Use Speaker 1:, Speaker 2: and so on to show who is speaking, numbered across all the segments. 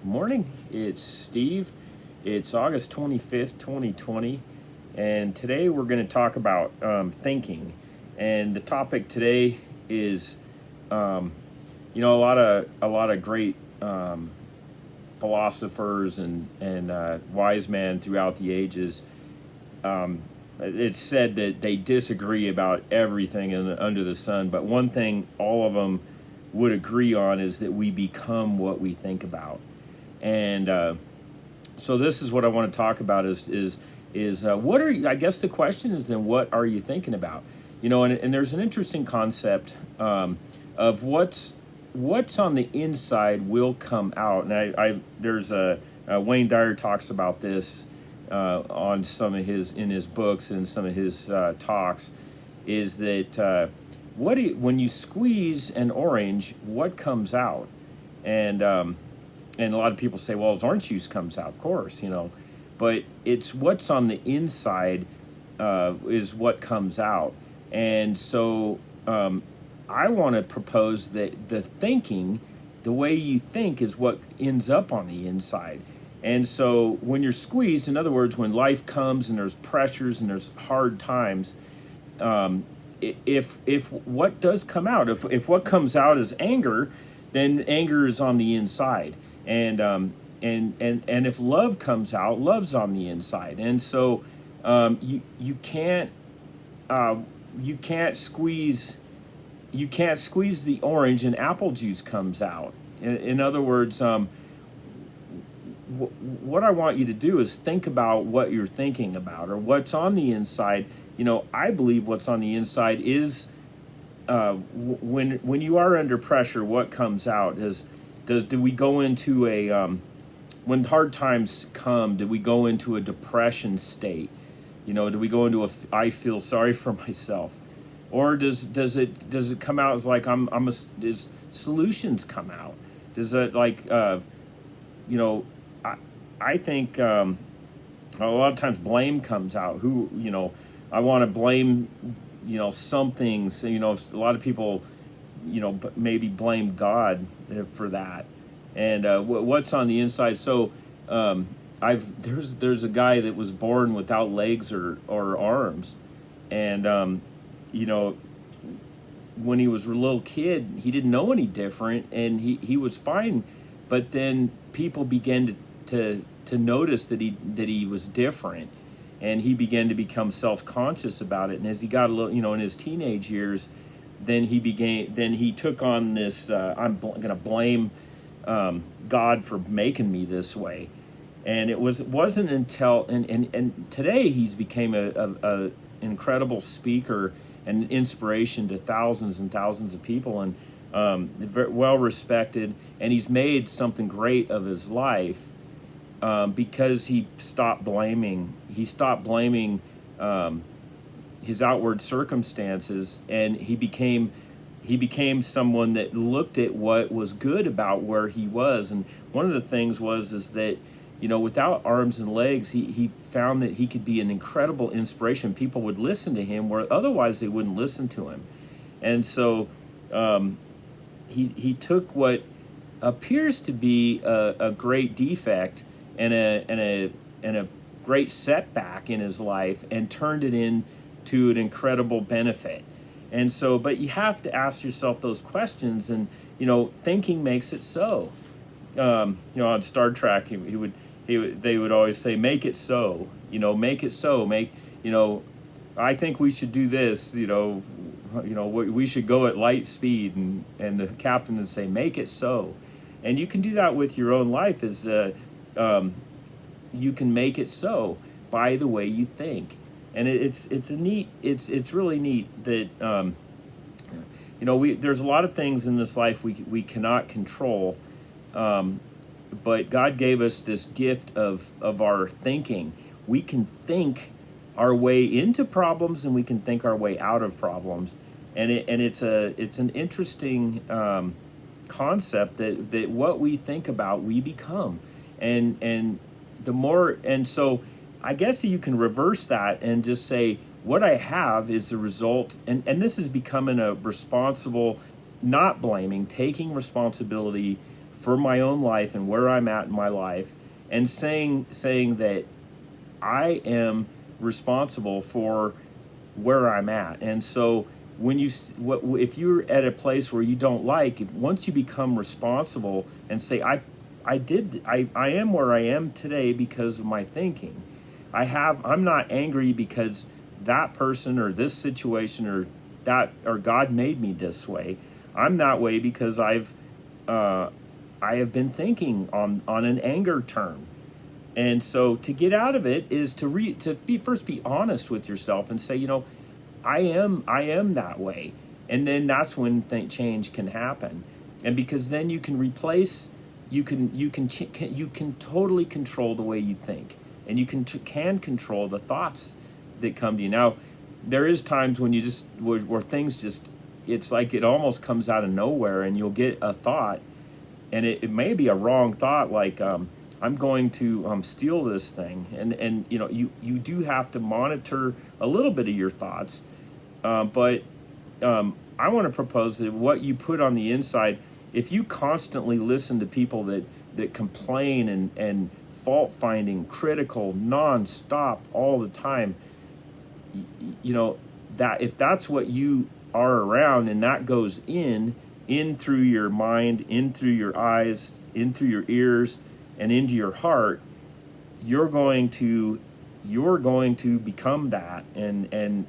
Speaker 1: Morning, it's Steve. It's August 25th, 2020, and today we're going to talk about thinking. And the topic today is, um, a lot of great philosophers and wise men throughout the ages. Um, it's said that they disagree about everything under the sun, but one thing all of them would agree on is that we become what we think about. And so this is what I want to talk about is what are you, I guess the question is then what are you thinking about? And there's an interesting concept of what's on the inside will come out. And I there's a Wayne Dyer talks about this on some of his in his books and some of his talks. Is that when you squeeze an orange, what comes out? And and a lot of people say, well, as orange juice comes out, of course. But it's what's on the inside is what comes out. And so I want to propose that the way you think, is what ends up on the inside. And so when you're squeezed, in other words, when life comes and there's pressures and there's hard times, um, if what does come out, if what comes out is anger, then anger is on the inside, and if love comes out, love's on the inside, and so you can't uh, you can't squeeze the orange and apple juice comes out. In other words, what I want you to do is think about what you're thinking about or what's on the inside. I believe what's on the inside is when you are under pressure, what comes out is do we go into a when hard times come, do we go into a depression state? Do we go into I feel sorry for myself, or does it come out as like does solutions come out? Does it like you know I I think a lot of times blame comes out. I want to blame some things. A lot of people maybe blame God for that, and what's on the inside. So I've there's a guy that was born without legs or arms, and you know when he was a little kid, he didn't know any different, and he was fine. But then people began to notice that he was different, and he began to become self conscious about it. And as he got a little, in his teenage years, then he took on this. Going to blame God for making me this way, and it wasn't until and today he's became a incredible speaker and inspiration to thousands and thousands of people, and very well respected, and he's made something great of his life because he stopped blaming his outward circumstances, and he became someone that looked at what was good about where he was. And one of the things is that without arms and legs, he found that he could be an incredible inspiration. People would listen to him where otherwise they wouldn't listen to him. And so he took what appears to be a great defect and a great setback in his life, and turned it into an incredible benefit. And so, but you have to ask yourself those questions, and thinking makes it so. On Star Trek, they would always say, "Make it so." Make it so. I think we should do this. We should go at light speed, and the captain would say, "Make it so." And you can do that with your own life. You can make it so by the way you think. And it's really neat that there's a lot of things in this life we cannot control, but God gave us this gift of our thinking. We can think our way into problems, and we can think our way out of problems, and it's an interesting concept that what we think about we become, and the more. And so I guess you can reverse that and just say what I have is the result, and this is becoming a responsible, not blaming, taking responsibility for my own life and where I'm at in my life, and saying that I am responsible for where I'm at. And so when if you're at a place where you don't like, once you become responsible and say, I am where I am today because of my thinking. I'm not angry because that person or this situation or God made me this way. I'm that way because I have been thinking on an anger term. And so to get out of it is first be honest with yourself and say, I am that way. And then that's when change can happen. And because then you can replace, you can totally control the way you think, and you can control the thoughts that come to you. Now, there is times when you where things just, it's like it almost comes out of nowhere, and you'll get a thought, and it may be a wrong thought, like I'm going to steal this thing, and you do have to monitor a little bit of your thoughts, but I want to propose that what you put on the inside, if you constantly listen to people that complain and fault finding, critical, non-stop all the time, that if that's what you are around, and that goes in through your mind, in through your eyes, in through your ears, and into your heart, you're going to become that. And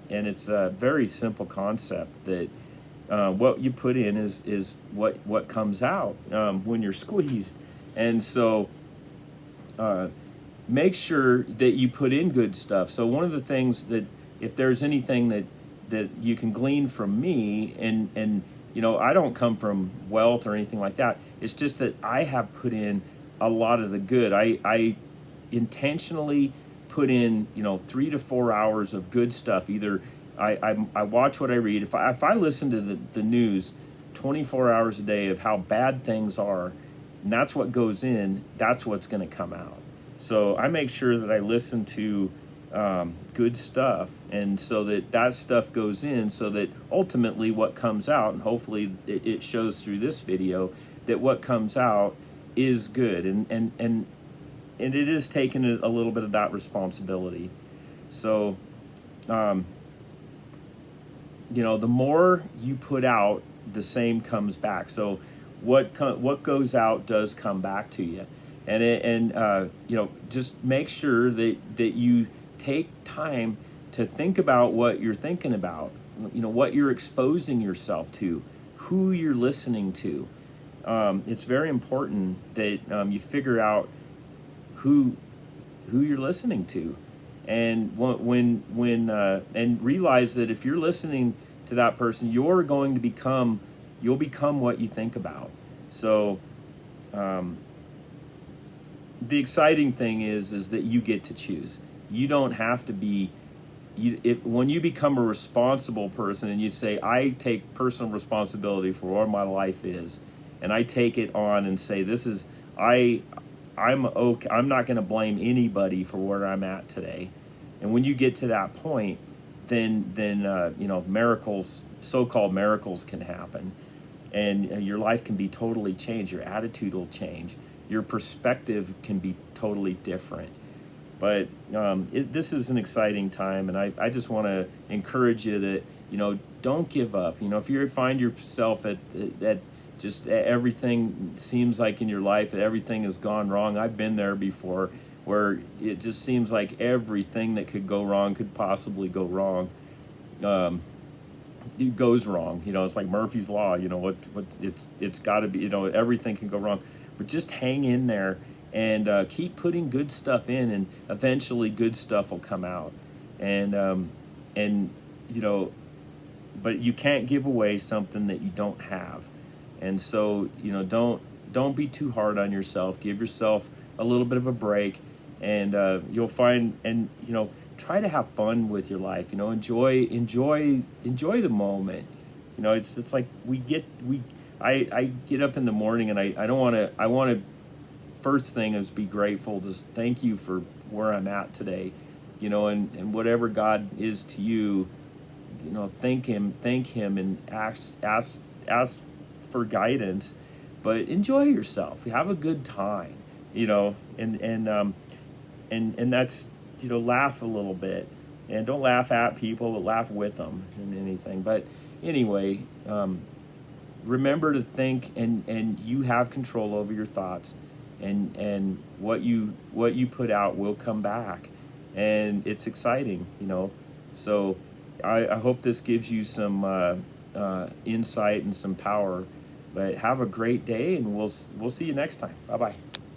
Speaker 1: it's a very simple concept that what you put in is what comes out when you're squeezed. And so make sure that you put in good stuff. So one of the things that, if there's anything that you can glean from me, and I don't come from wealth or anything like that, it's just that I have put in a lot of the good. I intentionally put in 3 to 4 hours of good stuff. Either I watch what I read. If I listen to the news 24 hours a day of how bad things are, and that's what goes in, that's what's going to come out. So I make sure that I listen to good stuff, and so that stuff goes in, so that ultimately what comes out, and hopefully it shows through this video, that what comes out is good, and it is taking a little bit of that responsibility. So the more you put out, the same comes back. So what goes out does come back to you, and just make sure that you take time to think about what you're thinking about, what you're exposing yourself to, who you're listening to. It's very important that you figure out who you're listening to, and and realize that if you're listening to that person, you'll become what you think about. So the exciting thing is that you get to choose. You don't have to be. When you become a responsible person and you say, I take personal responsibility for what my life is, and I take it on and say, this is, I'm okay. I'm not going to blame anybody for where I'm at today. And when you get to that point, then miracles, so-called miracles, can happen, and your life can be totally changed. Your attitude will change. Your perspective can be totally different. But this is an exciting time, and I just want to encourage you to, don't give up. If you find yourself at just everything seems like in your life that everything has gone wrong. I've been there before, where it just seems like everything that could go wrong could possibly go wrong. It goes wrong. It's like Murphy's Law. It's got to be. Everything can go wrong, but just hang in there and keep putting good stuff in, and eventually good stuff will come out. And but you can't give away something that you don't have. And so, don't be too hard on yourself. Give yourself a little bit of a break, and you'll find, and try to have fun with your life. Enjoy the moment. It's like I get up in the morning, and I want to first thing is be grateful. Just thank you for where I'm at today, and whatever God is to you, thank him, and ask for guidance, but enjoy yourself. Have a good time, you know, and that's, you know, laugh a little bit, and don't laugh at people, but laugh with them and anything. But anyway, remember to think, and you have control over your thoughts, and what you put out will come back, and it's exciting, you know. So I hope this gives you some insight and some power. But have a great day, and we'll see you next time. Bye bye.